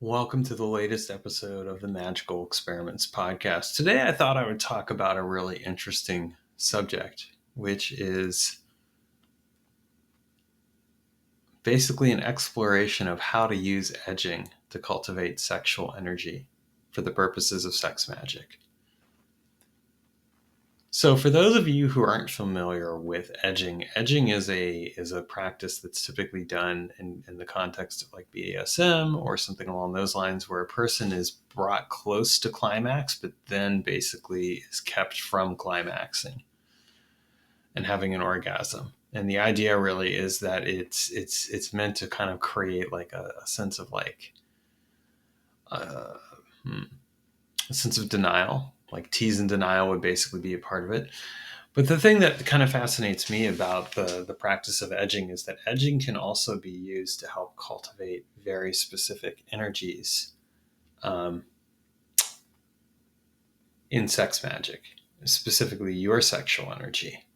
Welcome to the latest episode of the Magical Experiments podcast. Today, I thought I would talk about a really interesting subject, which is basically an exploration of how to use edging to cultivate sexual energy for the purposes of sex magic. So, for those of you who aren't familiar with edging, edging is a practice that's typically done in the context of like BDSM or something along those lines, where a person is brought close to climax, but then basically is kept from climaxing and having an orgasm. And the idea really is that it's meant to kind of create like a sense of like uh, a sense of denial. Like tease and denial would basically be a part of it. But the thing that kind of fascinates me about the practice of edging is that edging can also be used to help cultivate very specific energies um, in sex magic, specifically your sexual energy.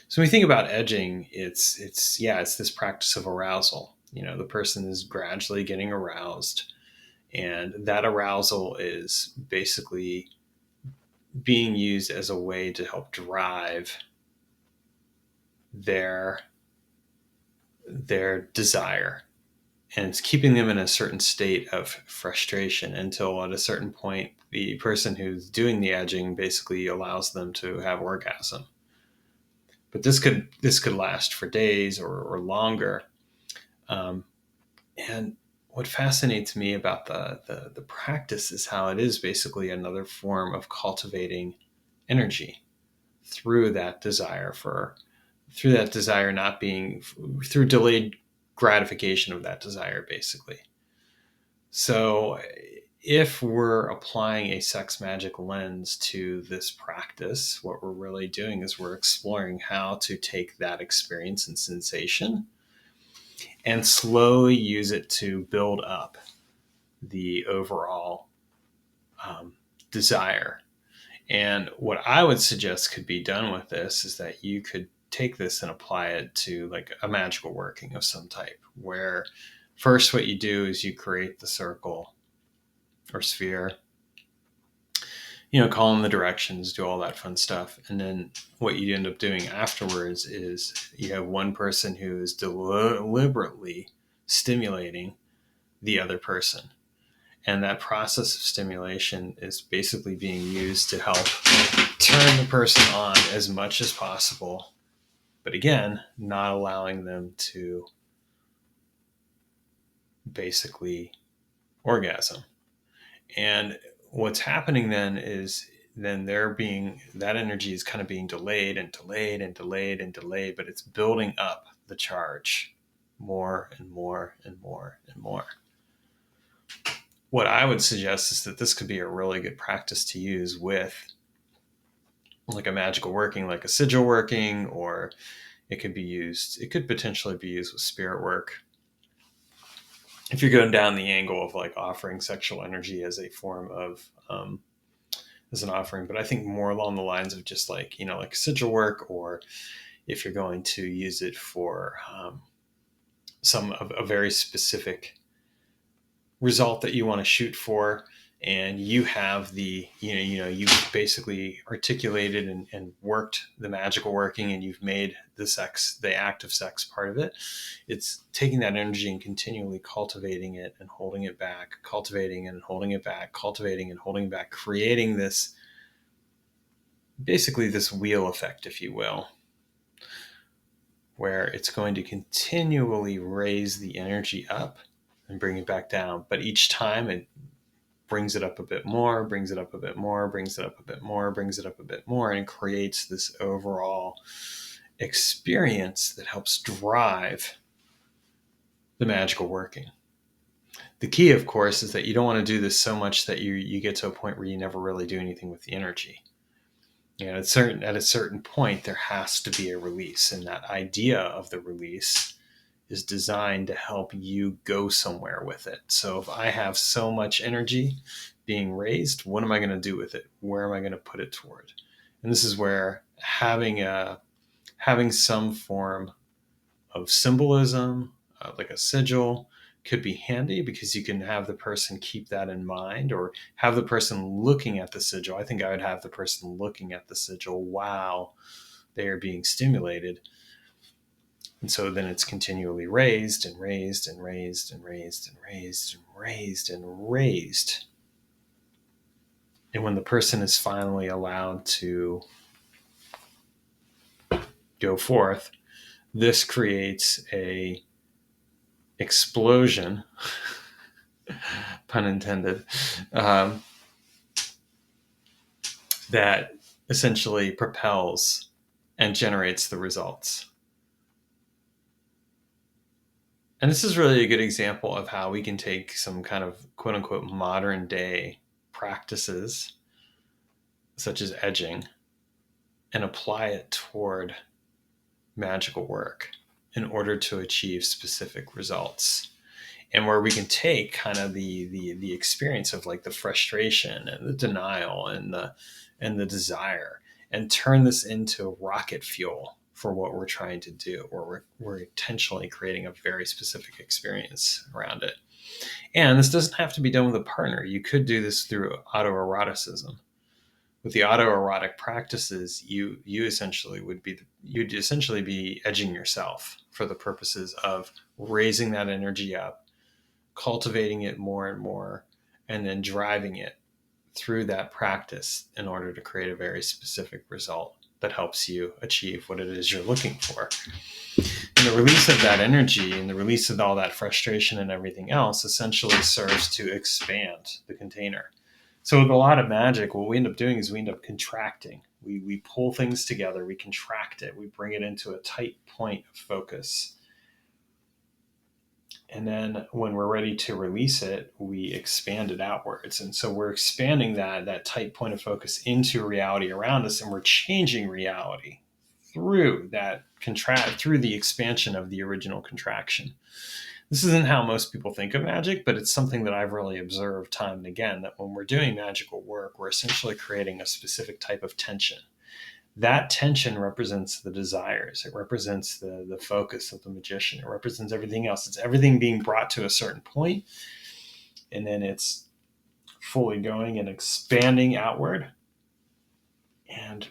So when we think about edging, it's this practice of arousal. You know, the person is gradually getting aroused, and that arousal is basically being used as a way to help drive their their desire, and it's keeping them in a certain state of frustration until at a certain point the person who's doing the edging basically allows them to have orgasm. But this could last for days or longer. um, and what fascinates me about the practice is how it is basically another form of cultivating energy through that desire for through that desire not being through delayed gratification of that desire, basically. So if we're applying a sex magic lens to this practice, what we're really doing is we're exploring how to take that experience and sensation and slowly use it to build up the overall um, desire. And what I would suggest could be done with this is that you could take this and apply it to like a magical working of some type, where first what you do is you create the circle or sphere, call in the directions, do all that fun stuff. And then what you end up doing afterwards is you have one person who is deliberately stimulating the other person. And that process of stimulation is basically being used to help turn the person on as much as possible, but again, not allowing them to basically orgasm. And what's happening then is then that energy is kind of being delayed and delayed and delayed and delayed, but it's building up the charge more and more and more and more. What I would suggest is that this could be a really good practice to use with like a magical working, like a sigil working, or it could potentially be used with spirit work. If you're going down the angle of like offering sexual energy as a form of, as an offering, but I think more along the lines of just like, like sigil work, or if you're going to use it for some of a very specific result that you want to shoot for, and you have you basically articulated and worked the magical working, and you've made the act of sex part of it. It's taking that energy and continually cultivating it and holding it back, cultivating and holding it back, cultivating and holding it back, creating this basically this wheel effect, if you will, where it's going to continually raise the energy up and bring it back down. But each time it brings it up a bit more, brings it up a bit more, brings it up a bit more, brings it up a bit more, and creates this overall experience that helps drive the magical working. The key, of course, is that you don't want to do this so much that you get to a point where you never really do anything with the energy. At a certain point, there has to be a release, and that idea of the release is designed to help you go somewhere with it. So if I have so much energy being raised, what am I going to do with it? Where am I going to put it toward? And this is where having some form of symbolism, like a sigil, could be handy because you can have the person keep that in mind, or have the person looking at the sigil. I think I would have the person looking at the sigil while they are being stimulated. And so then it's continually raised and raised and raised and raised and raised and raised and raised. And when the person is finally allowed to go forth, this creates a explosion, pun intended, that essentially propels and generates the results. And this is really a good example of how we can take some kind of quote unquote modern day practices, such as edging, and apply it toward magical work in order to achieve specific results. And where we can take kind of the experience of like the frustration and the denial and the desire, and turn this into rocket fuel for what we're trying to do, or we're intentionally creating a very specific experience around it. And this doesn't have to be done with a partner. You could do this through autoeroticism. With the autoerotic practices, you'd essentially be edging yourself for the purposes of raising that energy up, cultivating it more and more, and then driving it through that practice in order to create a very specific result that helps you achieve what it is you're looking for. And the release of that energy and the release of all that frustration and everything else essentially serves to expand the container. So with a lot of magic, what we end up doing is we end up contracting. We pull things together, we contract it, we bring it into a tight point of focus. And then when we're ready to release it, we expand it outwards. And so we're expanding that tight point of focus into reality around us, and we're changing reality through through the expansion of the original contraction. This isn't how most people think of magic, but it's something that I've really observed time and again, that when we're doing magical work, we're essentially creating a specific type of tension. That tension represents the desires. It represents the focus of the magician. It represents everything else. It's everything being brought to a certain point, and then it's fully going and expanding outward and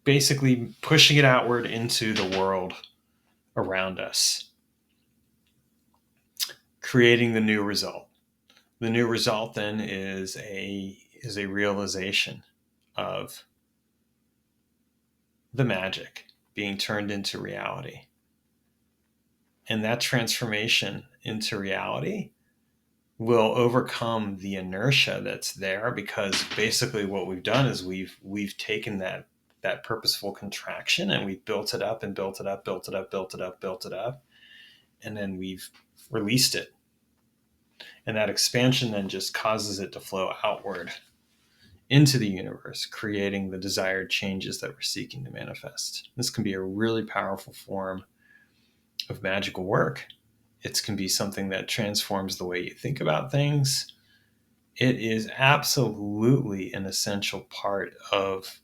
basically pushing it outward into the world around us, creating the new result. The new result then is a realization of the magic being turned into reality. And that transformation into reality will overcome the inertia that's there, because basically what we've done is we've taken that purposeful contraction and we've built it up and built it up, built it up, built it up, built it up, and then we've released it. And that expansion then just causes it to flow outward into the universe, creating the desired changes that we're seeking to manifest. This can be a really powerful form of magical work. It can be something that transforms the way you think about things. It is absolutely an essential part of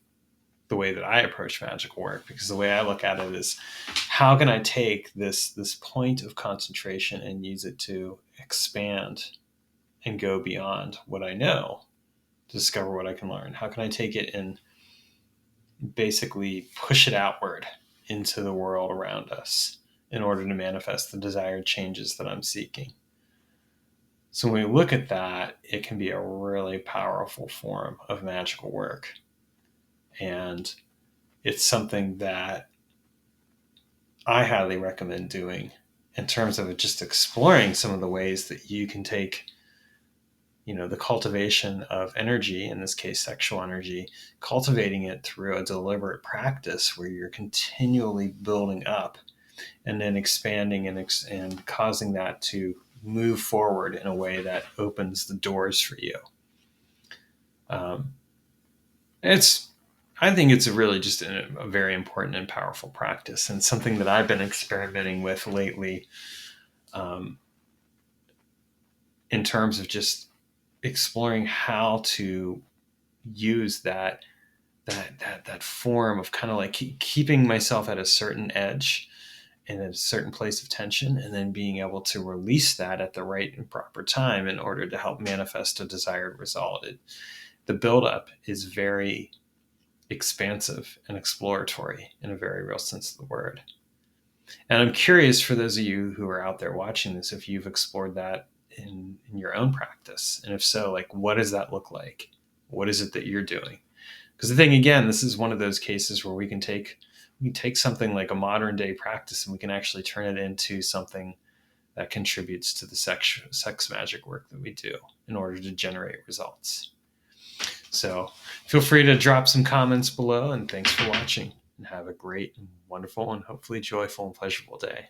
the way that I approach magical work, because the way I look at it is, how can I take this point of concentration and use it to expand and go beyond what I know to discover what I can learn? How can I take it and basically push it outward into the world around us in order to manifest the desired changes that I'm seeking? So when we look at that, it can be a really powerful form of magical work. And it's something that I highly recommend doing in terms of just exploring some of the ways that you can take, the cultivation of energy, in this case, sexual energy, cultivating it through a deliberate practice where you're continually building up and then expanding and causing that to move forward in a way that opens the doors for you. I think it's really just a very important and powerful practice, and something that I've been experimenting with lately, in terms of just exploring how to use that form of kind of like keeping myself at a certain edge in a certain place of tension, and then being able to release that at the right and proper time in order to help manifest a desired result. The buildup is very expansive and exploratory in a very real sense of the word. And I'm curious, for those of you who are out there watching this, if you've explored that in your own practice. And if so, like, what does that look like? What is it that you're doing? Because the thing, again, this is one of those cases where we can take something like a modern day practice and we can actually turn it into something that contributes to the sex magic work that we do in order to generate results. So feel free to drop some comments below, and thanks for watching, and have a great and wonderful and hopefully joyful and pleasurable day.